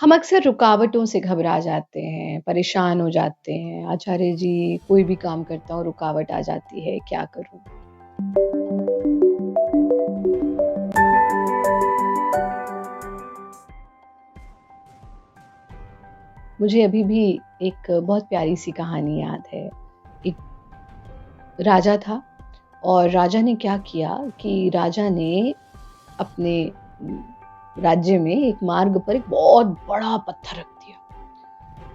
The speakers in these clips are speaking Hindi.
हम अक्सर रुकावटों से घबरा जाते हैं, परेशान हो जाते हैं। आचार्य जी, कोई भी काम करता हूँ रुकावट आ जाती है, क्या करूँ? मुझे अभी भी एक बहुत प्यारी-सी कहानी याद है। एक राजा था और राजा ने क्या किया कि राजा ने अपने राज्य में एक मार्ग पर एक बहुत बड़ा पत्थर रख दिया।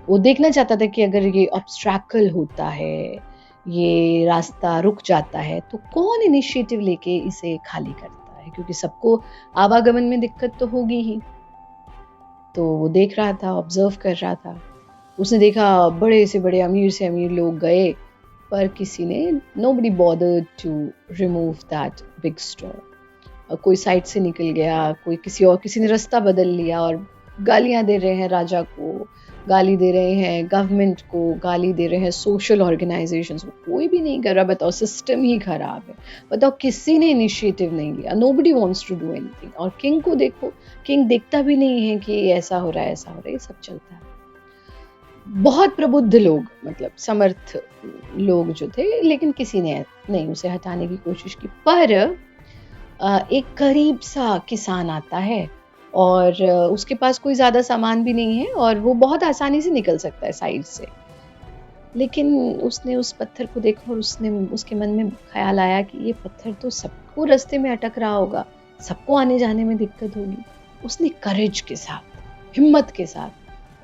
वो देखना चाहता था कि अगर ये ऑब्स्ट्रैकल होता है, ये रास्ता रुक जाता है, तो कौन इनिशिएटिव लेके इसे खाली करता है? क्योंकि सबको आवागमन में दिक्कत तो होगी ही। तो वो देख रहा था, ऑब्ज़र्व कर रहा था। उसने देखा बड़े से बड़े, अमीर से अमीर लोग गए, पर किसी ने nobody bothered to remove that big stone. कोई साइड से निकल गया, कोई किसी ने रास्ता बदल लिया और गालियाँ दे रहे हैं राजा को, गाली दे रहे हैं गवर्नमेंट को, गाली दे रहे हैं सोशल ऑर्गेनाइजेशंस को। कोई भी नहीं कर रहा। बताओ, सिस्टम ही खराब है। बताओ, किसी ने इनिशिएटिव नहीं लिया। Nobody wants to do anything. और किंग को देखो, किंग देखता भी नहीं है कि ऐसा हो रहा है, ऐसा हो रहा है। ये सब चलता है। बहुत प्रबुद्ध लोग, मतलब समर्थ लोग जो थे, लेकिन किसी ने नहीं उसे हटाने की कोशिश की। पर एक गरीब सा किसान आता है और उसके पास कोई ज़्यादा सामान भी नहीं है और वो बहुत आसानी से निकल सकता है साइड से। लेकिन उसने उस पत्थर को देखा और उसके मन में ख़्याल आया कि ये पत्थर तो सबको रास्ते में अटक रहा होगा, सबको आने-जाने में दिक्कत होगी। उसने करेज के साथ, हिम्मत के साथ,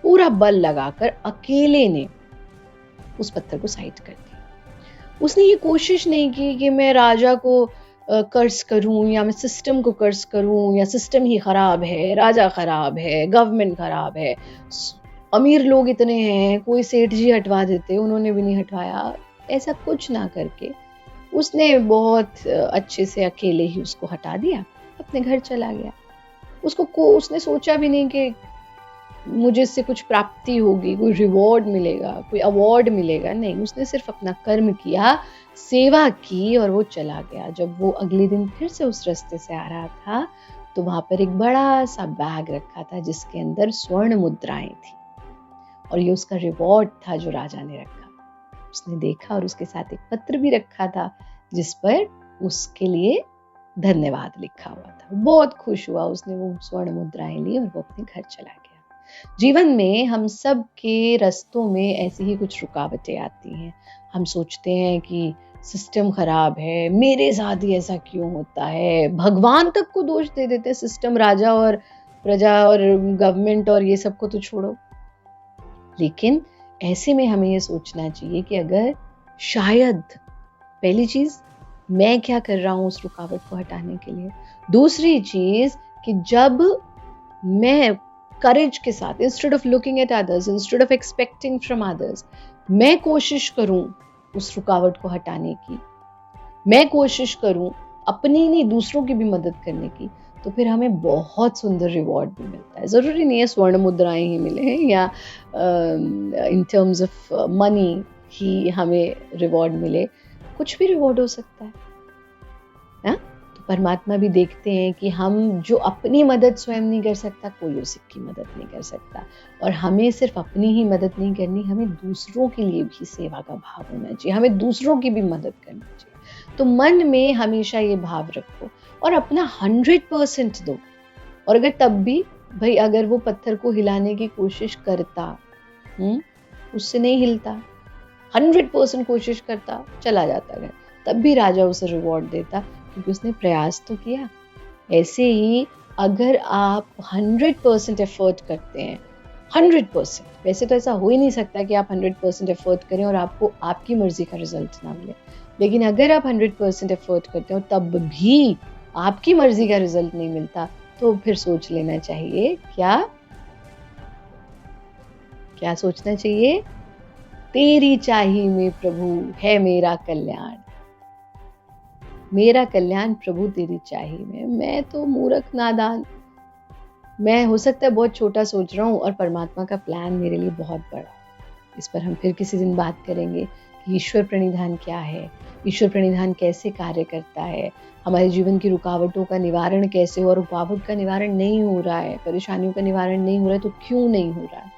पूरा बल लगाकर अकेले ने उस पत्थर को साइड कर दिया। उसने ये कोशिश नहीं की कि मैं राजा को कर्स करूं या मैं सिस्टम को कर्स करूं या सिस्टम ही खराब है, राजा खराब है, गवर्नमेंट खराब है, अमीर लोग इतने हैं, कोई सेठ जी हटवा देते, उन्होंने भी नहीं हटवाया। ऐसा कुछ ना करके उसने बहुत अच्छे से अकेले ही उसको हटा दिया, अपने घर चला गया। उसने सोचा भी नहीं कि मुझे इससे कुछ प्राप्ति होगी, कोई रिवॉर्ड मिलेगा, कोई अवार्ड मिलेगा। नहीं, उसने सिर्फ अपना कर्म किया, सेवा की और वो चला गया। जब वो अगले दिन फिर से उस रास्ते से आ रहा था, तो वहां पर एक बड़ा सा बैग रखा था जिसके अंदर स्वर्ण मुद्राएं थी और ये उसका रिवॉर्ड था जो राजा ने रखा। उसने देखा और उसके साथ एक पत्र भी रखा था जिस पर उसके लिए धन्यवाद लिखा हुआ था। बहुत खुश हुआ, उसने वो स्वर्ण मुद्राएं ली और वो अपने घर चला गया। जीवन में हम सब के रास्तों में ऐसी ही कुछ रुकावटें आती हैं। हम सोचते हैं कि सिस्टम खराब है, मेरे साथ ही ऐसा क्यों होता है, भगवान तक को दोष दे देते हैं। सिस्टम, राजा और प्रजा और गवर्नमेंट और ये सब को तो छोड़ो। लेकिन ऐसे में हमें ये सोचना चाहिए कि अगर शायद, पहली चीज, मैं क्या कर रहा हूँ उस रुकावट को हटाने के लिए। दूसरी चीज कि जब मैं करेज के साथ, instead of looking at others, instead of expecting from others, मैं कोशिश करूं उस रुकावट को हटाने की, मैं कोशिश करूं अपनी नहीं दूसरों की भी मदद करने की, तो फिर हमें बहुत सुंदर रिवॉर्ड भी मिलता है। ज़रूरी नहीं है स्वर्ण मुद्राएं ही मिले या इन टर्म्स ऑफ मनी ही हमें रिवॉर्ड मिले। कुछ भी रिवॉर्ड हो सकता है। तो परमात्मा भी देखते हैं कि हम जो अपनी मदद स्वयं नहीं कर सकता, कोई उसकी मदद नहीं कर सकता। और हमें सिर्फ अपनी ही मदद नहीं करनी, हमें दूसरों के लिए भी सेवा का भाव होना चाहिए, हमें दूसरों की भी मदद करनी चाहिए। तो मन में हमेशा ये भाव रखो और अपना 100% दो। और अगर तब भी, भाई अगर वो पत्थर को हिलाने की कोशिश करता, उससे नहीं हिलता, 100% कोशिश करता, चला जाता घर, तब भी राजा उसे रिवॉर्ड देता क्योंकि उसने प्रयास तो किया। ऐसे ही अगर आप 100% एफर्ट करते हैं, 100%, वैसे तो ऐसा हो ही नहीं सकता कि आप 100% एफर्ट करें और आपको आपकी मर्जी का रिजल्ट ना मिले, लेकिन अगर आप 100% एफर्ट करते हो तब भी आपकी मर्जी का रिजल्ट नहीं मिलता, तो फिर सोच लेना चाहिए, क्या सोचना चाहिए? तेरी चाही में प्रभु है मेरा कल्याण, मेरा कल्याण प्रभु तेरी चाही में। मैं तो मूर्ख नादान, मैं हो सकता है बहुत छोटा सोच रहा हूँ और परमात्मा का प्लान मेरे लिए बहुत बड़ा। इस पर हम फिर किसी दिन बात करेंगे ईश्वर प्रणिधान क्या है, ईश्वर प्रणिधान कैसे कार्य करता है, हमारे जीवन की रुकावटों का निवारण कैसे हो, और रुकावट का निवारण नहीं हो रहा है, परेशानियों का निवारण नहीं हो रहा है, तो क्यों नहीं हो रहा है।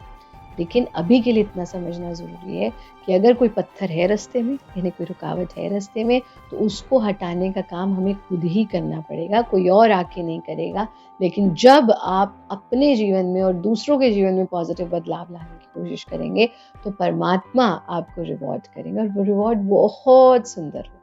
लेकिन अभी के लिए इतना समझना ज़रूरी है कि अगर कोई पत्थर है रास्ते में, यानी कोई रुकावट है रास्ते में, तो उसको हटाने का काम हमें खुद ही करना पड़ेगा, कोई और आके नहीं करेगा। लेकिन जब आप अपने जीवन में और दूसरों के जीवन में पॉजिटिव बदलाव लाने की कोशिश करेंगे, तो परमात्मा आपको रिवॉर्ड करेंगे, और वो रिवॉर्ड बहुत सुंदर होगा।